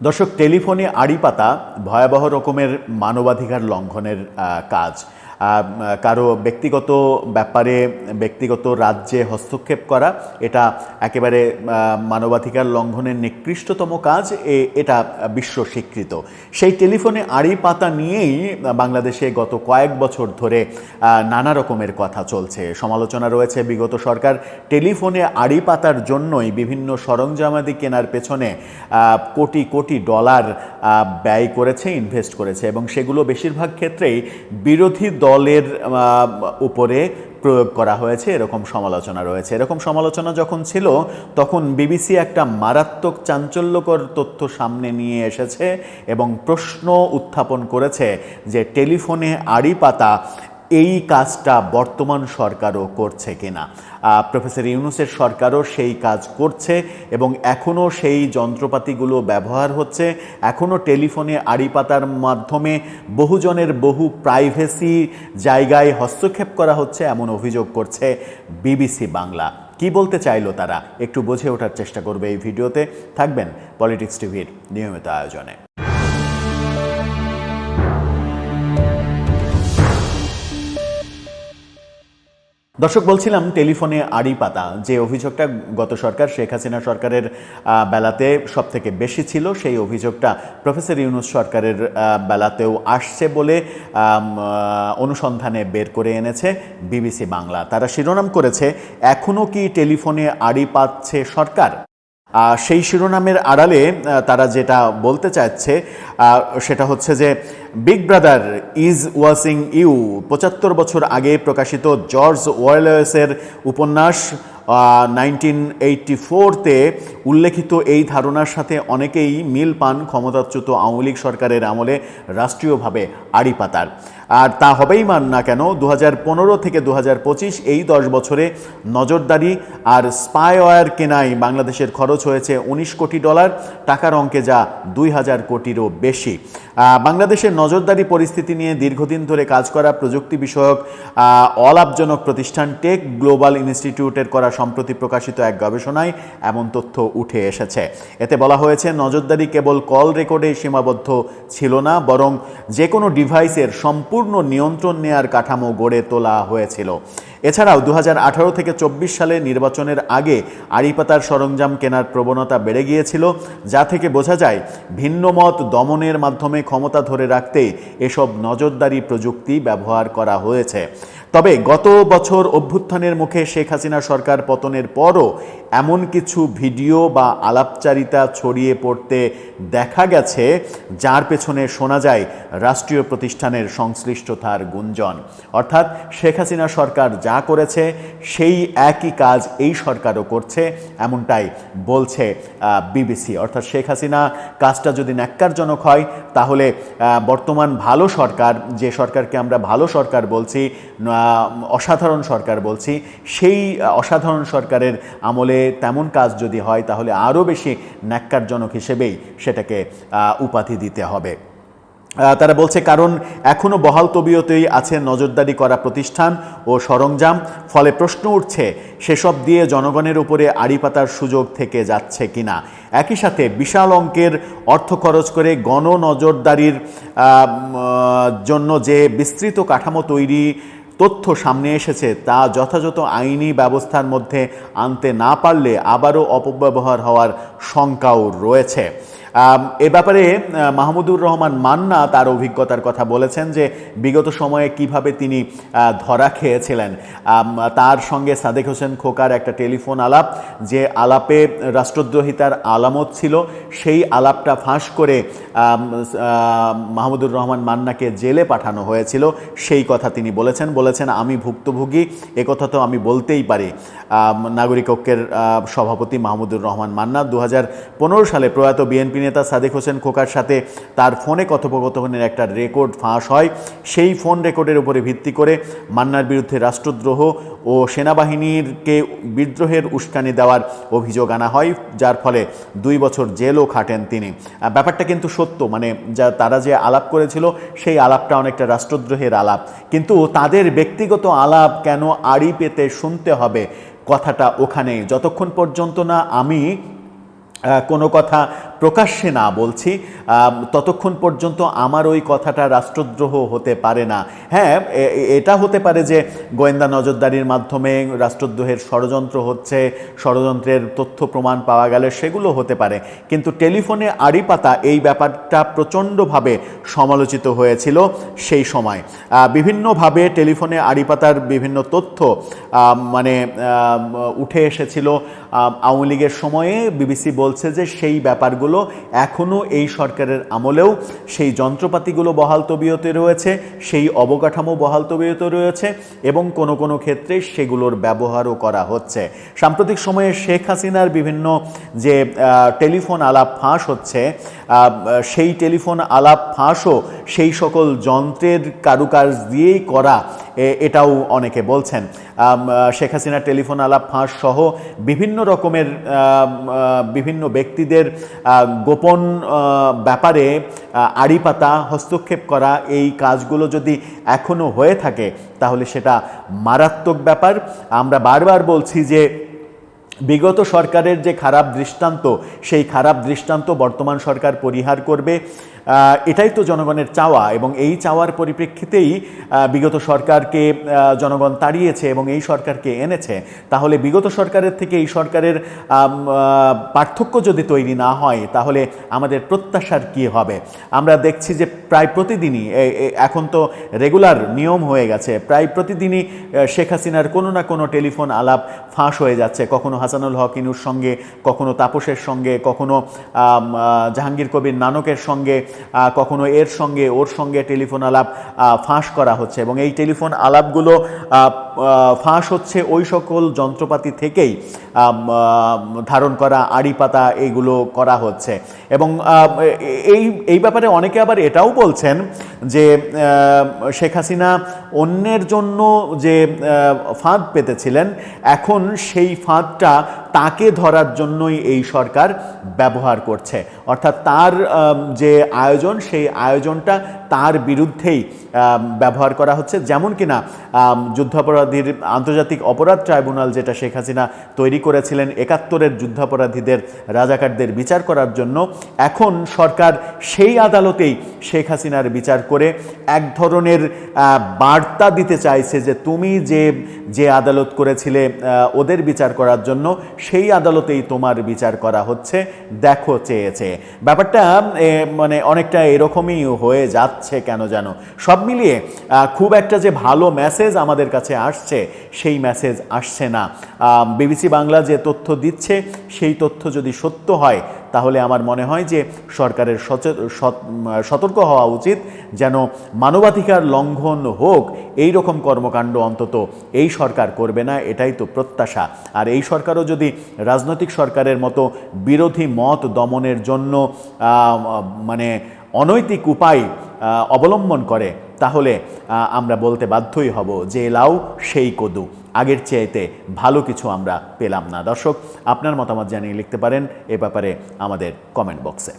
দর্শক, টেলিফোনে আড়ি পাতা ভয়াবহ রকমের মানবাধিকার লঙ্ঘনের কাজ। কারো ব্যক্তিগত ব্যাপারে, ব্যক্তিগত রাজ্যে হস্তক্ষেপ করা, এটা একেবারে মানবাধিকার লঙ্ঘনের নিকৃষ্টতম কাজ। এটা বিশ্ব স্বীকৃত। সেই টেলিফোনে আড়ি পাতা নিয়েই বাংলাদেশে গত কয়েক বছর ধরে নানা রকমের কথা চলছে, সমালোচনা রয়েছে। বিগত সরকার টেলিফোনে আড়ি পাতার জন্যই বিভিন্ন সরঞ্জামাদি কেনার পেছনে কোটি কোটি ডলার ব্যয় করেছে, ইনভেস্ট করেছে, এবং সেগুলো বেশিরভাগ ক্ষেত্রেই বিরোধী দলের উপরে প্রয়োগ করা হয়েছে, এরকম সমালোচনা রয়েছে। এরকম সমালোচনা যখন ছিল, তখন বিবিসি একটা মারাত্মক চাঞ্চল্যকর তথ্য সামনে নিয়ে এসেছে এবং প্রশ্ন উত্থাপন করেছে যে টেলিফোনে আড়ি পাতা এই কাজটা বর্তমান সরকারও করছে কিনা। প্রফেসর ইউনূসের সরকারও সেই কাজ করছে এবং এখনও সেই যন্ত্রপাতিগুলো ব্যবহার হচ্ছে। এখনও টেলিফোনে আড়ি পাতার মাধ্যমে বহুজনের বহু প্রাইভেসি জায়গায় হস্তক্ষেপ করা হচ্ছে, এমন অভিযোগ করছে বিবিসি বাংলা। কি বলতে চাইলো তারা, একটু বুঝে ওঠার চেষ্টা করবে এই ভিডিওতে। থাকবেন পলিটিক্স টিভির নিয়মিত আয়োজনে। দর্শক, বলছিলাম টেলিফোনে আড়ি পাতা যে অভিযোগটা গত সরকার শেখ হাসিনা সরকারের বেলাতে সব থেকে বেশি ছিল, সেই অভিযোগটা প্রফেসর ইউনূস সরকারের বেলাতেও আসছে বলে অনুসন্ধানে বের করে এনেছে বিবিসি বাংলা। তারা শিরোনাম করেছে, এখনও কি টেলিফোনে আড়ি পাচ্ছে সরকার। সেই শিরোনামের আড়ালে তারা যেটা বলতে চাচ্ছে সেটা হচ্ছে যে big brother is watching you. ৭৫ বছর আগে প্রকাশিত জর্জ ওয়েলসের উপন্যাস 1984-তে উল্লেখিত এই ধারণার সাথে অনেকেই মিল পান ক্ষমতাচ্যুত আওয়ামী লীগ সরকারের আমলে রাষ্ট্রীয়ভাবে আড়ি পাতার। আর তা হবেই মান না কেন, 2015 থেকে 2025 এই 10 বছরে নজরদারি আর স্পাইওয়্যার কেনায় বাংলাদেশের খরচ হয়েছে $19 কোটি, টাকার অঙ্কে যা 2000 কোটিরও বেশি। বাংলাদেশের নজরদারি পরিস্থিতি নিয়ে দীর্ঘদিন ধরে কাজ করা প্রযুক্তি বিষয়ক অলাভজনক প্রতিষ্ঠান টেক গ্লোবাল ইনস্টিটিউটের করা সম্প্রতি প্রকাশিত এক গবেষণায় এমন তথ্য উঠে এসেছে। এতে বলা হয়েছে, নজরদারি কেবল কল রেকর্ডে সীমাবদ্ধ ছিল না, বরং যে কোনো ডিভাইসের সম্পূর্ণ নিয়ন্ত্রণ নেয়ার কাঠামো গড়ে তোলা হয়েছিল। এছাড়াও 2018 থেকে 24 সালে নির্বাচনের আগে আড়ি পাতার সরঞ্জাম কেনার প্রবণতা বেড়ে গিয়েছিল, যা থেকে বোঝা যায় ভিন্নমত দমনের মাধ্যমে ক্ষমতা ধরে রাখতে এসব নজরদারি প্রযুক্তি ব্যবহার করা হয়েছে। তবে গত বছর অভ্যুত্থানের মুখে শেখ হাসিনা সরকার পতনের পরও এমন কিছু ভিডিও বা আলাপচারিতা ছড়িয়ে পড়তে দেখা গেছে, যার পেছনে শোনা যায় রাষ্ট্রীয় প্রতিষ্ঠানের সংশ্লিষ্টতার গুঞ্জন। অর্থাৎ শেখ হাসিনা সরকার যা করেছে সেই একই কাজ এই সরকারও করছে, এমনটাই বলছে বিবিসি। অর্থাৎ শেখ হাসিনা কাজটা যদি ন্যাক্কারজনক হয়, তাহলে বর্তমান ভালো সরকার, যে সরকারকে আমরা ভালো সরকার বলছি, অসাধারণ সরকার বলছি, সেই অসাধারণ সরকারের আমলে তেমন কাজ যদি হয়, তাহলে আরও বেশি ন্যাক্কারজনক হিসেবেই সেটাকে উপাধি দিতে হবে। তারা বলছে, কারণ এখনও বহাল তবিয়তেই আছে নজরদারি করা প্রতিষ্ঠান ও সরঞ্জাম। ফলে প্রশ্ন উঠছে, সেসব দিয়ে জনগণের উপরে আড়ি পাতার সুযোগ থেকে যাচ্ছে কিনা। একই সাথে বিশাল অঙ্কের অর্থ খরচ করে গণ নজরদারির জন্য যে বিস্তৃত কাঠামো তৈরি তথ্য সামনে এসেছে, তা যথাযথ আইনি ব্যবস্থার মধ্যে আনতে না পারলে আবারও অপব্যবহার হওয়ার শঙ্কাও রয়েছে। এ ব্যাপারে মাহমুদুর রহমান মান্না তার অভিজ্ঞতার কথা বলেছেন যে বিগত সময়ে কিভাবে তিনি ধরা খেয়েছিলেন। তার সঙ্গে সাদেক হোসেন খোকার একটা টেলিফোন আলাপ, যে আলাপে রাষ্ট্রদ্রোহিতার আলামত ছিল, সেই আলাপটা ফাঁস করে মাহমুদুর রহমান মান্নাকে জেলে পাঠানো হয়েছিল। সেই কথা তিনি বলেছেন আমি ভুক্তভোগী, একথা তো আমি বলতেই পারি। নাগরিক ঐক্যের সভাপতি মাহমুদুর রহমান মান্না 2015 সালে প্রয়াত বিএনপি নেতা সাদেক হোসেন খোকার সাথে তার ফোনে কথোপকথনের একটা রেকর্ড ফাঁস হয়। সেই ফোন রেকর্ডের উপরে ভিত্তি করে মান্নার বিরুদ্ধে রাষ্ট্রদ্রোহ ও সেনাবাহিনীকে বিদ্রোহের উস্কানি দেওয়ার অভিযোগ আনা হয়, যার ফলে 2 বছর জেলও খাটেন তিনি। ব্যাপারটা কিন্তু সত্য, মানে তারা যে আলাপ করেছিল সেই আলাপটা অনেকটা রাষ্ট্রদ্রোহের আলাপ, কিন্তু তাদের ব্যক্তিগত আলাপ কেন আড়ি পেতে শুনতে হবে, কথাটা ওখানেই। যতক্ষণ পর্যন্ত না আমি কোনো কথা প্রকাশ্যে না বলছি, ততক্ষণ পর্যন্ত আমার ওই কথাটা রাষ্ট্রদ্রোহ হতে পারে না। হ্যাঁ, এটা হতে পারে যে গোয়েন্দা নজরদারির মাধ্যমে রাষ্ট্রদ্রোহের ষড়যন্ত্র হচ্ছে, ষড়যন্ত্রের তথ্য প্রমাণ পাওয়া গেলে সেগুলো হতে পারে, কিন্তু টেলিফোনে আড়ি পাতা এই ব্যাপারটা প্রচণ্ডভাবে সমালোচিত হয়েছিল সেই সময়। বিভিন্নভাবে টেলিফোনে আড়ি পাতার বিভিন্ন তথ্য মানে উঠে এসেছিল আওয়ামী লীগের সময়ে। বিবিসি বলছে যে সেই ব্যাপারগুলো এখনও এই সরকারের আমলেও সেই যন্ত্রপাতিগুলো বহাল তবিয়তে রয়েছে, সেই অবকাঠামো বহাল তবিয়তে রয়েছে এবং কোনো কোনো ক্ষেত্রে সেগুলোর ব্যবহারও করা হচ্ছে। সাম্প্রতিক সময়ে শেখ হাসিনার বিভিন্ন যে টেলিফোন আলাপ ফাঁস হচ্ছে, সেই টেলিফোন আলাপ ফাঁসও সেই সকল যন্ত্রের কারুকাজ দিয়েই করা, এটাও অনেকে বলছেন। শেখ হাসিনার টেলিফোন আলাপ ফাঁস সহ বিভিন্ন রকমের বিভিন্ন ব্যক্তিদের গোপন ব্যাপারে আড়ি পাতা, হস্তক্ষেপ করা, এই কাজগুলো যদি এখনও হয়ে থাকে তাহলে সেটা মারাত্মক ব্যাপার। আমরা বারবার বলছি যে বিগত সরকারের যে খারাপ দৃষ্টান্ত, সেই খারাপ দৃষ্টান্ত বর্তমান সরকার পরিহার করবে, এটাই তো জনগণের চাওয়া, এবং এই চাওয়ার পরিপ্রেক্ষিতেই বিগত সরকারকে জনগণ তাড়িয়েছে এবং এই সরকারকে এনেছে। তাহলে বিগত সরকারের থেকে এই সরকারের পার্থক্য যদি তৈরি না হয় তাহলে আমাদের প্রত্যাশার কী হবে? আমরা দেখছি যে প্রায় প্রতিদিনই, এখন তো রেগুলার নিয়ম হয়ে গেছে, প্রায় প্রতিদিনই শেখ হাসিনার কোনো না কোনো টেলিফোন আলাপ ফাঁস হয়ে যাচ্ছে। কখনো হাসানুল হক ইনুর সঙ্গে, কখনো তাপসের সঙ্গে, কখনো জাহাঙ্গীর কবির নানকের সঙ্গে, কখনো এর সঙ্গে ওর সঙ্গে টেলিফোন আলাপ ফাঁস করা হচ্ছে, এবং এই টেলিফোন আলাপগুলো ফাঁস হচ্ছে ওই সকল যন্ত্রপাতি থেকেই ধারণ করা আড়ি পাতা, এইগুলো করা হচ্ছে। এবং এই ব্যাপারে অনেকে আবার এটাও বলছেন যে শেখ হাসিনা অন্যের জন্য যে ফাঁদ পেতেছিলেন, এখন সেই ফাঁদটা তাকে ধরার জন্যই এই সরকার ব্যবহার করছে। অর্থাৎ তার যে আয়োজন, সেই আয়োজনটা তার বিরুদ্ধেই ব্যবহার করা হচ্ছে। যেমন কিনা যুদ্ধাপরাধীর আন্তর্জাতিক অপরাধ ট্রাইব্যুনাল যেটা শেখ হাসিনা তৈরি করেছিলেন ৭১-এর যুদ্ধাপরাধীদের, রাজাকারদের বিচার করার জন্য, এখন সরকার সেই আদালতেই শেখ হাসিনার বিচার করে এক ধরনের বার্তা দিতে চাইছে যে তুমি যে আদালত করেছিলে ওদের বিচার করার জন্য, সেই আদালতেই তোমার বিচার করা হচ্ছে, দেখো চেয়েছে। ব্যাপারটা মানে অনেকটা এরকমই হয়ে যাচ্ছে কেন যেন। সব মিলিয়ে খুব একটা যে ভালো মেসেজ আমাদের কাছে আসছে, সেই মেসেজ আসছে না। বিবিসি বাংলা যে তথ্য দিচ্ছে, সেই তথ্য যদি সত্য হয় তাহলে আমার মনে হয় যে সরকারের সতর্ক হওয়া উচিত, যেন মানবাধিকার লঙ্ঘন হোক এই রকম কর্মকাণ্ড অন্তত এই সরকার করবে না, এটাই তো প্রত্যাশা। আর এই সরকারও যদি রাজনৈতিক সরকারের মতো বিরোধী মত দমনের জন্য মানে অনৈতিক উপায় অবলম্বন করে, তাহলে আমরা বলতে বাধ্যই হব যে লাউ সেই কদু, আগের চাইতে ভালো কিছু আমরা পেলাম না। দর্শক, আপনার মতামত জানিয়ে লিখতে পারেন এ ব্যাপারে আমাদের কমেন্ট বক্সে।